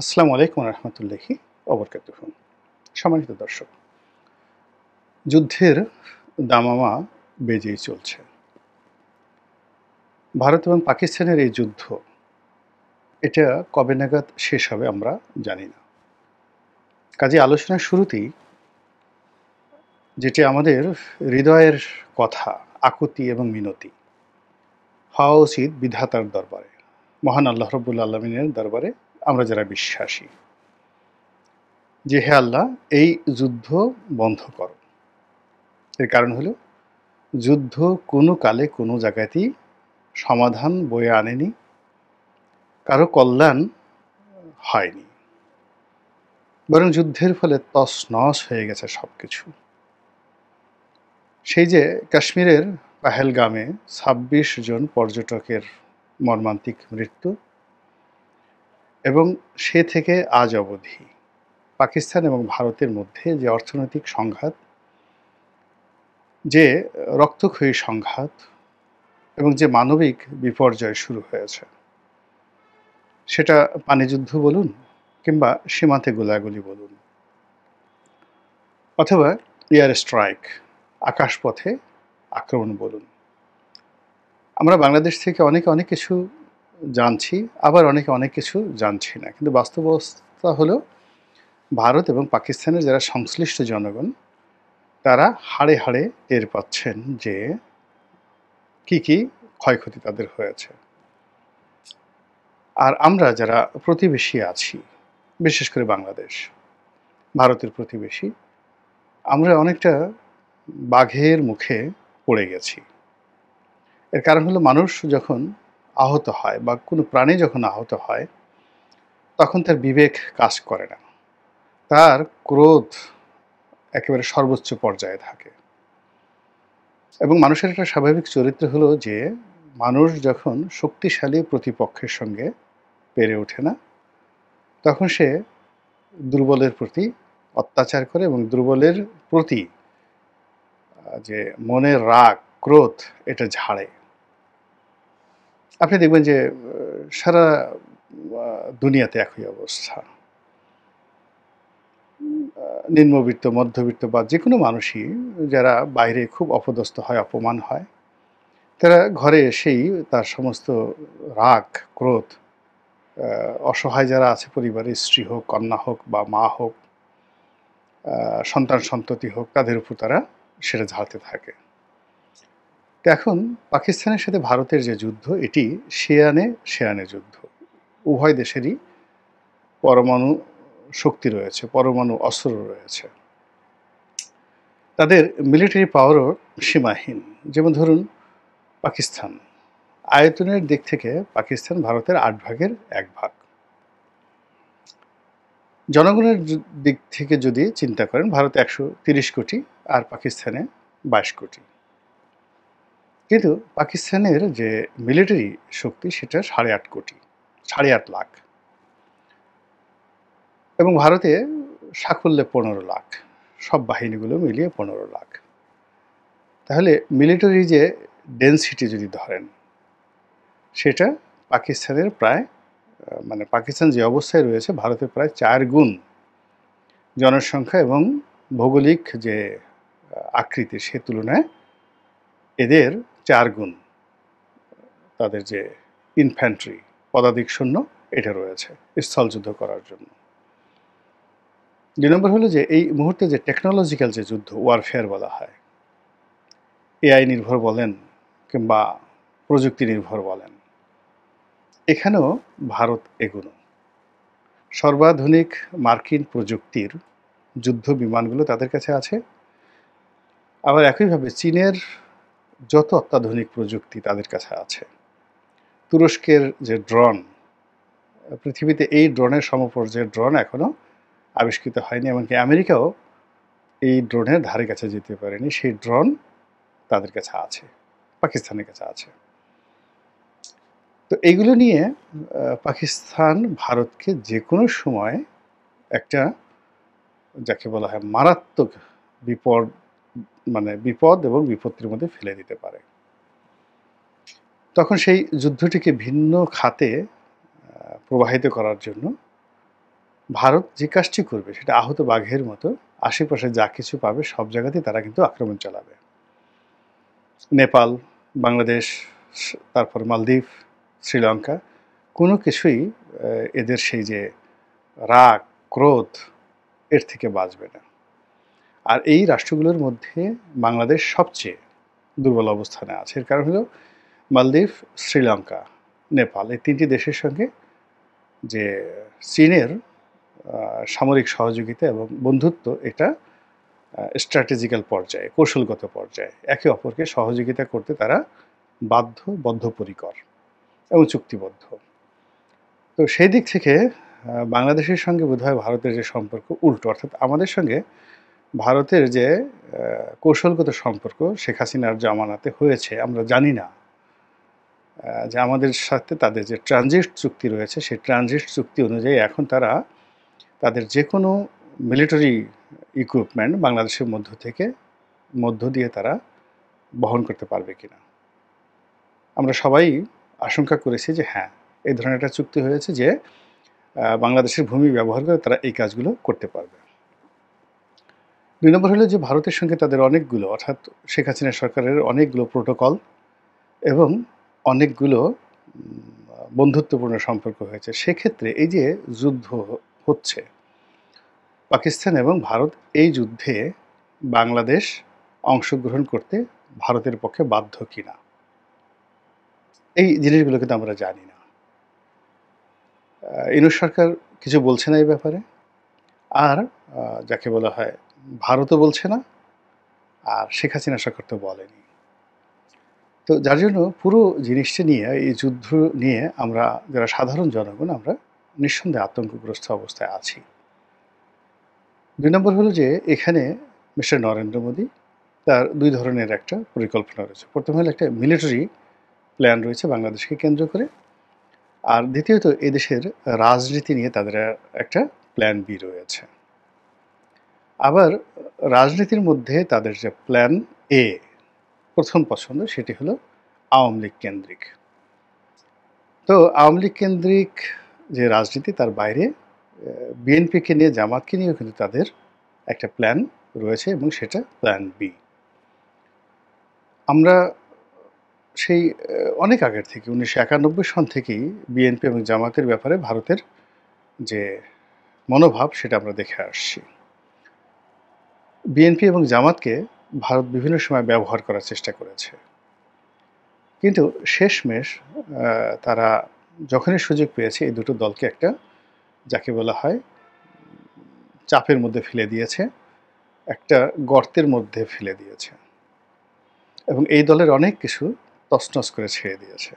আসসালামু আলাইকুম রহমতুল্লাহি ওবরকাতুহু। সম্মানিত দর্শক, যুদ্ধের দামামা বেজেই চলছে। ভারত এবং পাকিস্তানের এই যুদ্ধ, এটা কবে নাগাদ শেষ হবে আমরা জানি না। কাজে আলোচনার শুরুতেই যেটি আমাদের হৃদয়ের কথা, আকুতি এবং মিনতি হওয়া উচিত বিধাতার দরবারে, মহান আল্লাহ রব্বুল আলমিনের দরবারে, আমরা যারা বিশ্বাসী, যে হে আল্লাহ, এই যুদ্ধ বন্ধ করো। এর কারণ হলো, যুদ্ধ কোনো কালে কোনো জায়গাতেই সমাধান বয়ে আনেনি, কারো কল্যাণ হয়নি, বরং যুদ্ধের ফলে তছনছ হয়ে গেছে সব কিছু। সেই যে কাশ্মীরের পাহেলগামে ২৬ জন পর্যটকের মর্মান্তিক মৃত্যু, এবং সে থেকে আজ অবধি পাকিস্তান এবং ভারতের মধ্যে যে অর্থনৈতিক সংঘাত, যে রক্তক্ষয়ী সংঘাত এবং যে মানবিক বিপর্যয় শুরু হয়েছে, সেটা পানিযুদ্ধ বলুন কিংবা সীমান্তে গোলাগুলি বলুন, অথবা এয়ার স্ট্রাইক, আকাশপথে আক্রমণ বলুন, আমরা বাংলাদেশ থেকে অনেকে অনেক কিছু জানছি, আবার অনেকে অনেক কিছু জানছি না। কিন্তু বাস্তব অবস্থা হলো, ভারত এবং পাকিস্তানের যারা সংশ্লিষ্ট জনগণ, তারা হাড়ে হাড়ে টের পাচ্ছেন যে কি কি ক্ষয়ক্ষতি তাদের হয়েছে। আর আমরা যারা প্রতিবেশী আছি, বিশেষ করে বাংলাদেশ ভারতের প্রতিবেশী, আমরা অনেকটা বাঘের মুখে পড়ে গেছি। এর কারণ হলো, মানুষ যখন আহত হয় বা কোনো প্রাণী যখন আহত হয়, তখন তার বিবেক কাজ করে না, তার ক্রোধ একেবারে সর্বোচ্চ পর্যায়ে থাকে। এবং মানুষের একটা স্বাভাবিক চরিত্র হলো যে, মানুষ যখন শক্তিশালী প্রতিপক্ষের সঙ্গে পেরে ওঠে না, তখন সে দুর্বলের প্রতি অত্যাচার করে, এবং দুর্বলের প্রতি যে মনের রাগ, ক্রোধ, এটা ঝাড়ে। আপনি দেখবেন যে সারা দুনিয়াতে একই অবস্থা। নিম্নবিত্ত, মধ্যবিত্ত বা যে কোনো মানুষই যারা বাইরে খুব অপদস্থ হয়, অপমান হয়, তারা ঘরে এসেই তার সমস্ত রাগ, ক্রোধ, অসহায় যারা আছে পরিবারে, স্ত্রী হোক, কন্যা হোক বা মা হোক, সন্তান সন্ততি হোক, তাদের উপর তারা সেটা ঝাড়তে থাকে। তো এখন পাকিস্তানের সাথে ভারতের যে যুদ্ধ, এটি শেয়ানে শেয়ানে যুদ্ধ। উভয় দেশেরই পরমাণু শক্তি রয়েছে, পরমাণু অস্ত্র রয়েছে, তাদের মিলিটারি পাওয়ারও সীমাহীন। যেমন ধরুন, পাকিস্তান আয়তনের দিক থেকে পাকিস্তান ভারতের ৮ ভাগের ১ ভাগ। জনগণের দিক থেকে যদি চিন্তা করেন, ভারতে ১৩০ কোটি আর পাকিস্তানে ২২ কোটি। কিন্তু পাকিস্তানের যে মিলিটারি শক্তি, সেটা ৮.৫ কোটি, ৮.৫ লাখ, এবং ভারতে সাকল্যে ১৫ লাখ, সব বাহিনীগুলো মিলিয়ে ১৫ লাখ। তাহলে মিলিটারি যে ডেন্সিটি যদি ধরেন, সেটা পাকিস্তানের প্রায়, মানে পাকিস্তান যে অবস্থায় রয়েছে, ভারতের প্রায় ৪ গুণ জনসংখ্যা এবং ভৌগোলিক যে আকৃতি, সে তুলনায় এদের ৪ গুণ তাদের যে ইনফ্যান্ট্রি, পদাতিক সৈন্য, এটা রয়েছে স্থলযুদ্ধ করার জন্য। ২ নম্বর হলো যে, এই মুহূর্তে যে টেকনোলজিক্যাল যে যুদ্ধ, ওয়ারফেয়ার বলা হয়, এআই নির্ভর বলেন কিংবা প্রযুক্তি নির্ভর বলেন, এখানেও ভারত এগোনো। সর্বাধুনিক মার্কিন প্রযুক্তির যুদ্ধ বিমানগুলো তাদের কাছে আছে। আবার একইভাবে চীনের যত অত্যাধুনিক প্রযুক্তি তাদের কাছে আছে। তুরস্কের যে ড্রোন, পৃথিবীতে এই ড্রোনের সমপর্যায়ের ড্রোন এখনও আবিষ্কৃত হয়নি, এমনকি আমেরিকাও এই ড্রোনের ধারে কাছে যেতে পারেনি। সেই ড্রোন তাদের কাছে আছে, পাকিস্তানের কাছে আছে। তো এইগুলো নিয়ে পাকিস্তান ভারতকে যে কোনো সময় একটা, যাকে বলা হয় মারাত্মক বিপদ, মানে বিপদ এবং বিপত্তির মধ্যে ফেলে দিতে পারে। তখন সেই যুদ্ধটিকে ভিন্ন খাতে প্রবাহিত করার জন্য ভারত যে কাজটি করবে সেটা আহত বাঘের মতো আশেপাশে যা কিছু পাবে সব জায়গাতেই তারা কিন্তু আক্রমণ চালাবে। নেপাল, বাংলাদেশ, তারপর মালদ্বীপ, শ্রীলঙ্কা কোনো কিছুই এদের সেই যে রাগ, ক্রোধ এর থেকে বাঁচবে না। আর এই রাষ্ট্রগুলোর মধ্যে বাংলাদেশ সবচেয়ে দুর্বল অবস্থানে আছে। এর কারণ হলো মালদ্বীপ, শ্রীলঙ্কা, নেপাল এই ৩টি দেশের সঙ্গে যে চীনের সামরিক সহযোগিতা এবং বন্ধুত্ব এটা স্ট্র্যাটেজিক্যাল পর্যায়ে, কৌশলগত পর্যায়ে একে অপরকে সহযোগিতা করতে তারা বদ্ধপরিকর এবং চুক্তিবদ্ধ। তো সেই দিক থেকে বাংলাদেশের সঙ্গে বোধহয় ভারতের যে সম্পর্ক উল্টো, অর্থাৎ আমাদের সঙ্গে ভারতের যে কৌশলগত সম্পর্ক শেখ হাসিনার জামানাতে হয়েছে আমরা জানি না, যে আমাদের সাথে তাদের যে ট্রানজিট চুক্তি রয়েছে সেই ট্রানজিট চুক্তি অনুযায়ী এখন তারা তাদের যে কোনো মিলিটারি ইকুইপমেন্ট বাংলাদেশের মধ্য দিয়ে তারা বহন করতে পারবে কিনা। আমরা সবাই আশঙ্কা করেছি যে হ্যাঁ, এই ধরনের একটা চুক্তি হয়েছে যে বাংলাদেশের ভূমি ব্যবহার করে তারা এই কাজগুলো করতে পারবে। ২ নম্বর হলো যে ভারতের সঙ্গে তাদের অনেকগুলো, অর্থাৎ শেখ হাসিনা সরকারের অনেকগুলো প্রোটোকল এবং অনেকগুলো বন্ধুত্বপূর্ণ সম্পর্ক হয়েছে। সেক্ষেত্রে এই যে যুদ্ধ হচ্ছে পাকিস্তান এবং ভারত, এই যুদ্ধে বাংলাদেশ অংশগ্রহণ করতে ভারতের পক্ষে বাধ্য কিনা, এই জিনিসগুলো কিন্তু আমরা জানি না। ইউনূস সরকার কিছু বলছে না এই ব্যাপারে, আর যাকে বলা হয় ভারতও বলছে না, আর শেখ হাসিনা সরকার তো বলেনি। তো যার জন্য পুরো জিনিসটা নিয়ে, এই যুদ্ধ নিয়ে আমরা যারা সাধারণ জনগণ আমরা নিঃসন্দেহে আতঙ্কগ্রস্ত অবস্থায় আছি। ২ নম্বর হলো যে এখানে মিস্টার নরেন্দ্র মোদী তার ২ ধরনের একটা পরিকল্পনা রয়েছে। প্রথম হলো একটা মিলিটারি প্ল্যান রয়েছে বাংলাদেশকে কেন্দ্র করে, আর দ্বিতীয়ত এদেশের রাজনীতি নিয়ে তাদের একটা প্ল্যান বি রয়েছে। আবার রাজনীতির মধ্যে তাদের যে প্ল্যান এ প্রথম পছন্দ সেটি হলো আওয়ামী লীগ কেন্দ্রিক। তো আওয়ামী লীগ কেন্দ্রিক যে রাজনীতি তার বাইরে বিএনপিকে নিয়ে, জামাতকে নিয়েও কিন্তু তাদের একটা প্ল্যান রয়েছে এবং সেটা প্ল্যান বি। আমরা সেই অনেক আগের থেকে ১৯৯১ সন থেকেই বিএনপি এবং জামাতের ব্যাপারে ভারতের যে মনোভাব সেটা আমরা দেখে আসছি। বিএনপি এবং জামাতকে ভারত বিভিন্ন সময় ব্যবহার করার চেষ্টা করেছে, কিন্তু শেষমেশ তারা যখনই সুযোগ পেয়েছে এই দুটো দলকে একটা, যাকে বলা হয়, চাপের মধ্যে ফেলে দিয়েছে, একটা গর্তের মধ্যে ফেলে দিয়েছে এবং এই দলের অনেক কিছু তছনছ করে ছেড়ে দিয়েছে।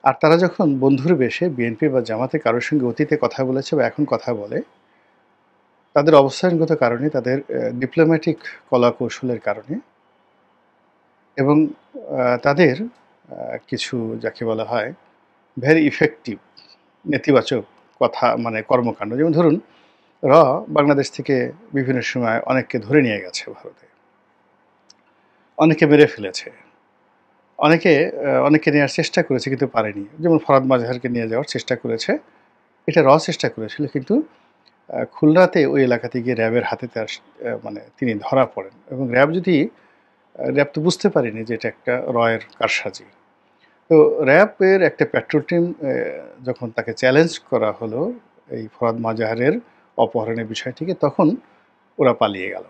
আর তারা যখন বন্ধুর বেশে বিএনপি বা জামাতে কারোর সঙ্গে অতীতে কথা বলেছে বা এখন কথা বলে, তাদের অবস্থানগত কারণে, তাদের ডিপ্লোম্যাটিক কলা কৌশলের কারণে এবং তাদের কিছু, যাকে বলা হয়, ভেরি ইফেক্টিভ নেতিবাচক কথা, মানে কর্মকাণ্ড, যেমন ধরুন বাংলাদেশ থেকে বিভিন্ন সময় অনেককে ধরে নিয়ে গেছে ভারতে, অনেকে মেরে ফেলেছে, অনেকে নেওয়ার চেষ্টা করেছে কিন্তু পারেনি। যেমন ফরহাদ মাজহারকে নিয়ে যাওয়ার চেষ্টা করেছে, এটা চেষ্টা করেছিল, কিন্তু খুলনাতে ওই এলাকাতে গিয়ে র্যাবের হাতে তার মানে তিনি ধরা পড়েন এবং র্যাব তো বুঝতে পারেনি যে এটা একটা রয়ের কারসাজি। তো র্যাবের একটা পেট্রোল টিম যখন তাকে চ্যালেঞ্জ করা হলো এই ফরহাদ মাজহারের অপহরণের বিষয়টিকে, তখন ওরা পালিয়ে গেল।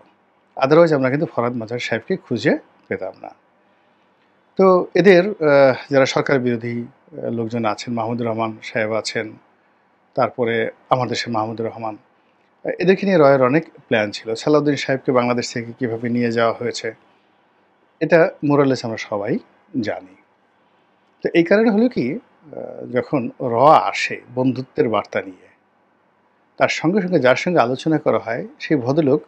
আদারওয়াইজ আমরা কিন্তু ফরহাদ মাজহার সাহেবকে খুঁজে পেতাম না। তো এদের যারা সরকার বিরোধী লোকজন আছেন, মাহমুদুর রহমান সাহেব আছেন, তারপরে আমার দেশের মাহমুদুর রহমান, এদেরকে নিয়ে রয়ের অনেক প্ল্যান ছিল। সালাউদ্দিন সাহেবকে বাংলাদেশ থেকে কীভাবে নিয়ে যাওয়া হয়েছে এটা মোরালেস আমরা সবাই জানি। তো এই কারণে হলো কি, যখন আসে বন্ধুত্বের বার্তা নিয়ে, তার সঙ্গে সঙ্গে যার সঙ্গে আলোচনা করা হয় সেই ভদ্রলোক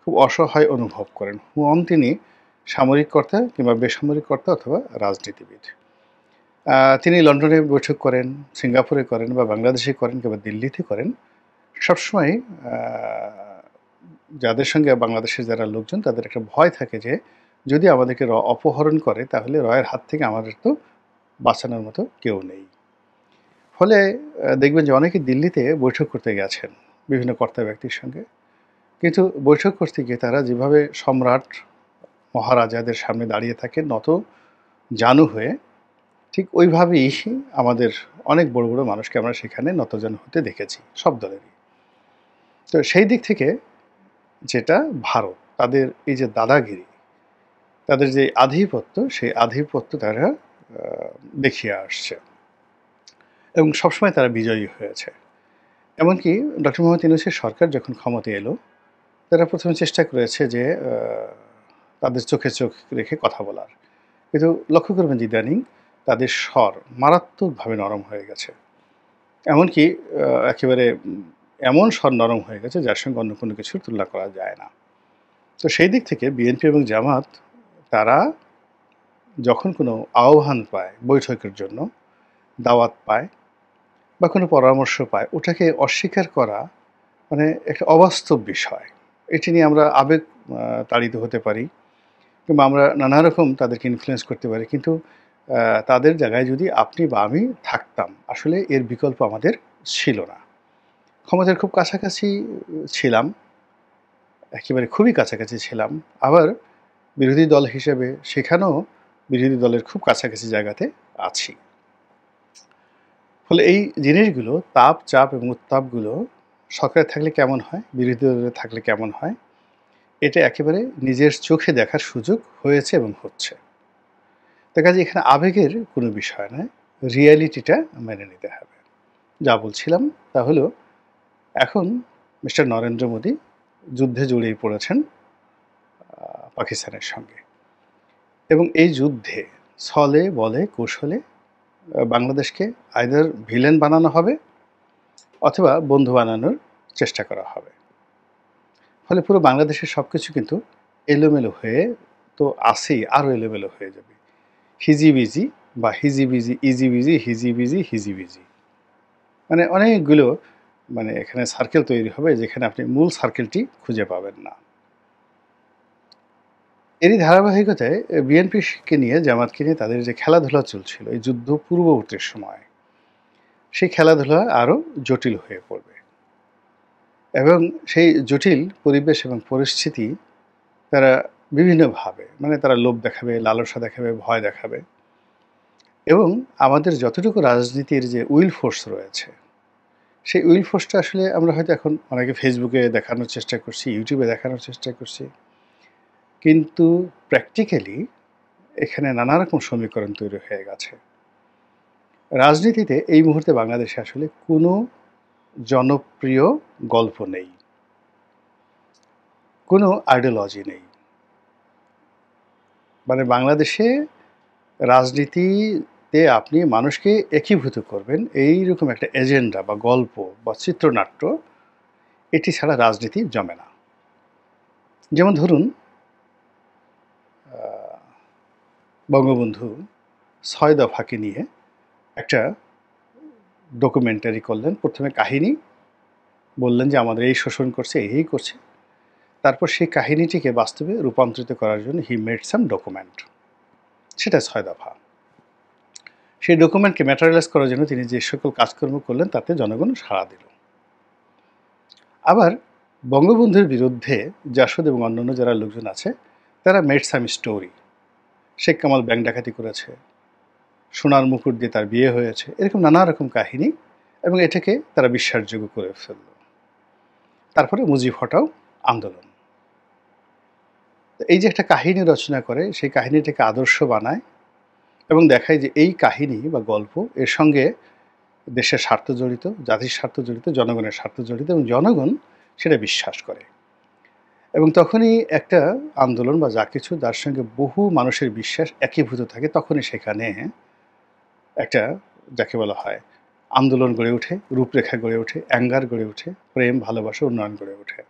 খুব অসহায় অনুভব করেন। হন তিনি সামরিক কর্তা কিংবা বেসামরিক কর্তা অথবা রাজনীতিবিদ। তিনি লন্ডনে বৈঠক করেন, সিঙ্গাপুরে করেন বা বাংলাদেশে করেন কিংবা দিল্লিতে করেন, সবসময় যাদের সঙ্গে বাংলাদেশের যারা লোকজন, তাদের একটা ভয় থাকে যে যদি আমাদেরকে অপহরণ করে তাহলে রয়ের হাত থেকে আমাদের তো বাঁচানোর মতো কেউ নেই। ফলে দেখবেন যে অনেকে দিল্লিতে বৈঠক করতে গেছেন বিভিন্ন কর্তা ব্যক্তির সঙ্গে, কিন্তু বৈঠক করতে গিয়ে তারা যেভাবে সম্রাট মহারাজাদের সামনে দাঁড়িয়ে থাকেন নত জানু হয়ে, ঠিক ওইভাবেই আমাদের অনেক বড় বড় মানুষকে আমরা সেখানে নতজানু হতে দেখেছি সব দলেরই। তো সেই দিক থেকে যেটা ভারত, তাদের এই যে দাদাগিরি, তাদের যে আধিপত্য, সেই আধিপত্য তারা দেখিয়ে আসছে এবং সবসময় তারা বিজয়ী হয়েছে। এমনকি ডক্টর মোহাম্মদ ইউনূসের সরকার যখন ক্ষমতায় এলো, তারা প্রথমে চেষ্টা করেছে যে তাদের চোখে চোখ রেখে কথা বলার, কিন্তু লক্ষ্য করবেন যে ইদানিং তাদের স্বর মারাত্মকভাবে নরম হয়ে গেছে। এমনকি একেবারে এমন স্বর নরম হয়ে গেছে যার সঙ্গে অন্য কোনো কিছুর তুলনা করা যায় না। তো সেই দিক থেকে বিএনপি এবং জামাত তারা যখন কোনো আহ্বান পায় বৈঠকের জন্য, দাওয়াত পায় বা কোনো পরামর্শ পায়, ওটাকে অস্বীকার করা মানে একটা অবাস্তব বিষয়। এটি নিয়ে আমরা আবেগ তাড়িত হতে পারি কিংবা আমরা নানা রকম তাদেরকে ইনফ্লুয়েন্স করতে পারি, কিন্তু তাদের জায়গায় যদি আপনি বা আমি থাকতাম, আসলে এর বিকল্প আমাদের ছিল না। ক্ষমতার খুব কাছাকাছি ছিলাম, একেবারে খুবই কাছাকাছি ছিলাম, আবার বিরোধী দল হিসেবে সেখানেও বিরোধী দলের খুব কাছাকাছি জায়গাতে আছি। ফলে এই জিনিসগুলো, তাপ, চাপ এবং উত্তাপগুলো সরকারে থাকলে কেমন হয়, বিরোধী দলে থাকলে কেমন হয়, এটা একেবারে নিজের চোখে দেখার সুযোগ হয়েছে এবং হচ্ছে। তার কাজে এখানে আবেগের কোনো বিষয় নয়, রিয়ালিটিটা মেনে নিতে হবে। যা বলছিলাম তা হলো, এখন মিস্টার নরেন্দ্র মোদী যুদ্ধে জড়িয়ে পড়েছেন পাকিস্তানের সঙ্গে, এবং এই যুদ্ধে ছলে বলে কৌশলে বাংলাদেশকে আইদার ভিলেন বানানো হবে অথবা বন্ধু বানানোর চেষ্টা করা হবে। ফলে পুরো বাংলাদেশের সব কিছু কিন্তু এলোমেলো হয়ে তো আসেই, আরও এলোমেলো হয়ে যাবে। হিজিবিজি বা হিজিবিজি, ইজিবিজি, হিজিবিজি, হিজিবিজি, মানে অনেকগুলো মানে এখানে সার্কেল তৈরি হবে যেখানে আপনি মূল সার্কেলটি খুঁজে পাবেন না। এরই ধারাবাহিকতায় বিএনপিকে নিয়ে, জামাতকে নিয়ে তাদের যে খেলাধুলা চলছিল এই যুদ্ধ পূর্ববর্তীর সময়, সেই খেলাধুলা আরও জটিল হয়ে পড়বে এবং সেই জটিল পরিবেশ এবং পরিস্থিতি তারা বিভিন্নভাবে, মানে তারা লোভ দেখাবে, লালসা দেখাবে, ভয় দেখাবে, এবং আমাদের যতটুকু রাজনীতির যে উইল ফোর্স রয়েছে, সেই উইল ফোর্সটা আসলে আমরা হয়তো এখন অনেকে ফেসবুকে দেখানোর চেষ্টা করছি, ইউটিউবে দেখানোর চেষ্টা করছি, কিন্তু প্র্যাকটিক্যালি এখানে নানা রকম সমীকরণ তৈরি হয়ে গেছে। রাজনীতিতে এই মুহূর্তে বাংলাদেশে আসলে কোনো জনপ্রিয় গল্প নেই, কোনো আইডিওলজি নেই। মানে বাংলাদেশে রাজনীতিতে আপনি মানুষকে একীভূত করবেন এইরকম একটা এজেন্ডা বা গল্প বা চিত্রনাট্য, এটি ছাড়া রাজনীতি জমে না। যেমন ধরুন, বঙ্গবন্ধু ৬ দফাকে নিয়ে একটা ডকুমেন্টারি করলেন। প্রথমে কাহিনী বললেন যে আমাদের এই শোষণ করছে, এই করছে, তারপর সেই কাহিনীটিকে বাস্তবে রূপান্তরিত করার জন্য হি মেড সাম ডকুমেন্ট, সেটা ৬ দফা। সেই ডকুমেন্টকে ম্যাটেরিয়ালাইজ করার জন্য তিনি যে সকল কাজকর্ম করলেন তাতে জনগণ সাড়া দিল। আবার বঙ্গবন্ধুর বিরুদ্ধে জাসদ এবং অন্যান্য যারা লোকজন আছে তারা মেড সাম স্টোরি, শেখ কামাল ব্যাংক ডাকাতি করেছে, সোনার মুকুট দিয়ে তার বিয়ে হয়েছে, এরকম নানা রকম কাহিনী, এবং এটাকে তারা বিশ্বাসযোগ্য করে ফেলল। তারপরে মুজিব হটাও আন্দোলন। এই যে একটা কাহিনী রচনা করে, সেই কাহিনীটাকে আদর্শ বানায় এবং দেখায় যে এই কাহিনী বা গল্প এর সঙ্গে দেশের স্বার্থ জড়িত, জাতির স্বার্থ জড়িত, জনগণের স্বার্থ জড়িত, এবং জনগণ সেটা বিশ্বাস করে। এবং তখনই একটা আন্দোলন বা যা কিছু যার সঙ্গে বহু মানুষের বিশ্বাস একীভূত থাকে, তখনই সেখানে একটা, যাকে বলা হয়, আন্দোলন গড়ে ওঠে, রূপরেখা গড়ে ওঠে, অ্যাঙ্গার গড়ে ওঠে, প্রেম, ভালোবাসা, উন্নয়ন গড়ে ওঠে।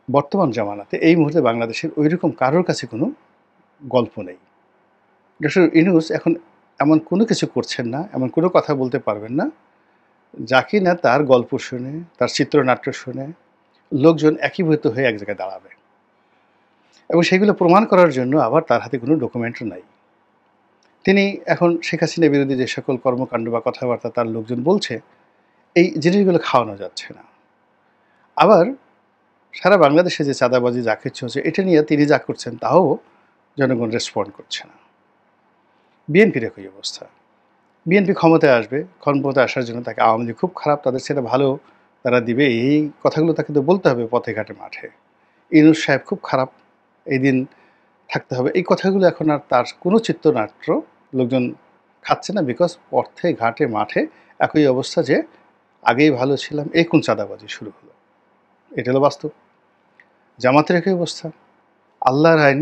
বর্তমান জামানাতে এই মুহূর্তে বাংলাদেশের ওইরকম কারোর কাছে কোনো গল্প নেই। ডক্টর ইউনূস এখন এমন কোনো কিছু করছেন না, এমন কোনো কথা বলতে পারবেন না যা কি না তার গল্প শুনে, তার চিত্রনাট্য শুনে লোকজন একীভূত হয়ে এক জায়গায় দাঁড়াবে, এবং সেগুলো প্রমাণ করার জন্য আবার তার হাতে কোনো ডকুমেন্টও নাই। তিনি এখন শেখ হাসিনা বিরোধী যে সকল কর্মকাণ্ড বা কথাবার্তা তার লোকজন বলছে, এই জিনিসগুলো খাওয়ানো যাচ্ছে না। আবার সারা বাংলাদেশে যে চাঁদাবাজি যা কিছু হচ্ছে, এটা নিয়ে তিনি যা করছেন তাও জনগণ রেসপন্ড করছে না। বিএনপির একই অবস্থা। বিএনপি ক্ষমতায় আসবে, ক্ষমতায় আসার জন্য তাকে আওয়ামী লীগ খুব খারাপ, তাদের সেটা ভালো তারা দিবে, এই কথাগুলো তাকে তো বলতে হবে পথে ঘাটে মাঠে। ইউনূস সাহেব খুব খারাপ, এই দিন থাকতে হবে, এই কথাগুলো এখন আর তার কোনো চিত্রনাট্য লোকজন খাচ্ছে না, বিকজ পথে ঘাটে মাঠে একই অবস্থা যে আগেই ভালো ছিলাম, এই কোন চাঁদাবাজি শুরু হলো। এটা হলো বাস্তব। জামাতের একই অবস্থা, আল্লাহর আইন,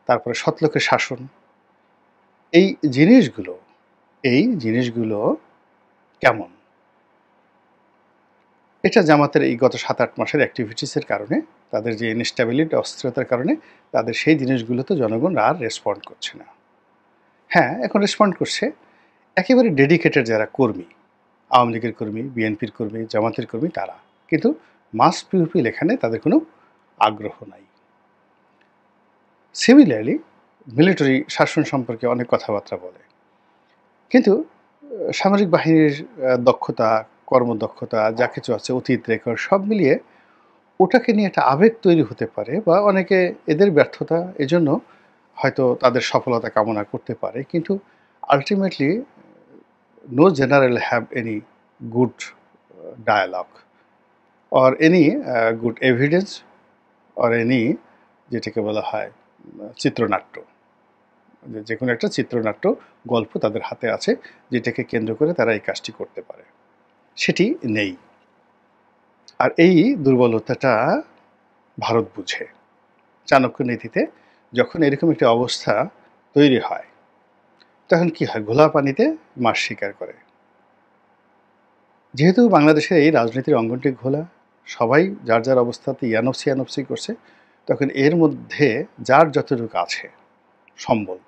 তারপরে সৎলোকের শাসন, এই জিনিসগুলো কেমন? এটা জামাতের এই গত ৭-৮ মাসের অ্যাক্টিভিটিসের কারণে, তাদের যে ইনস্টেবিলিটি, অস্থিরতার কারণে তাদের সেই জিনিসগুলোতে জনগণ আর রেসপন্ড করছে না। হ্যাঁ, এখন রেসপন্ড করছে একেবারে ডেডিকেটেড যারা কর্মী, আওয়ামী লীগের কর্মী, বিএনপির কর্মী, জামাতের কর্মী, তারা। কিন্তু মাস পিউপিল এখানে তাদের কোনো আগ্রহ নাই। সিমিলারলি মিলিটারি শাসন সম্পর্কে অনেক কথাবার্তা বলে, কিন্তু সামরিক বাহিনীর দক্ষতা, কর্মদক্ষতা যা কিছু আছে, অতীত রেকর্ড সব মিলিয়ে ওটাকে নিয়ে একটা আবেগ তৈরি হতে পারে, বা অনেকে এদের ব্যর্থতা এজন্য হয়তো তাদের সফলতা কামনা করতে পারে, কিন্তু ultimately no general have any good dialogue or any good evidence or any, যেটাকে বলা হয় চিত্রনাট্য, যে কোনো একটা চিত্রনাট্য গল্প তাদের হাতে আছে যেটাকে কেন্দ্র করে তারা এই কাজটি করতে পারে, সেটি নেই। আর এই দুর্বলতাটা ভারত বুঝে। চাণক্য নীতিতে যখন এরকম একটি অবস্থা তৈরি হয়, তখন কি হয়, ঘোলা পানিতে মাছ শিকার করে। যেহেতু বাংলাদেশের এই রাজনীতির অঙ্গনটি ঘোলা, সবাই যার যার অবস্থাতে ইয়ানফসি করছে, তখন এর মধ্যে যার যতটুকু আছে সম্বল,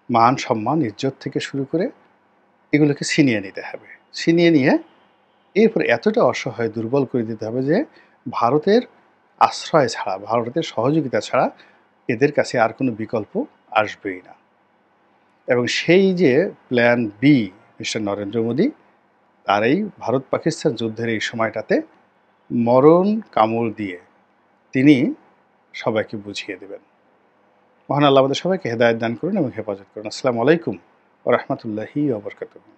মান সম্মান ইজ্জত থেকে শুরু করে এগুলোকে ছিনিয়ে নিতে হবে। ছিনিয়ে নিয়ে এরপর এতটা অসহায় দুর্বল করে দিতে হবে যে ভারতের আশ্রয় ছাড়া, ভারতের সহযোগিতা ছাড়া এদের কাছে আর কোনো বিকল্প আসবেই না। এবং সেই যে plan B mister Narendra Modi, তার এই ভারত পাকিস্তান যুদ্ধের এই সময়টাতে মরণ কামড় দিয়ে তিনি সবাইকে বুঝিয়ে দেবেন। মহান আল্লাহ আমাদের সবাইকে হেদায়েত দান করুন এবং হেফাজত করুন। আসসালামু আলাইকুম ওয়া রাহমাতুল্লাহি ওয়া বারাকাতুহু।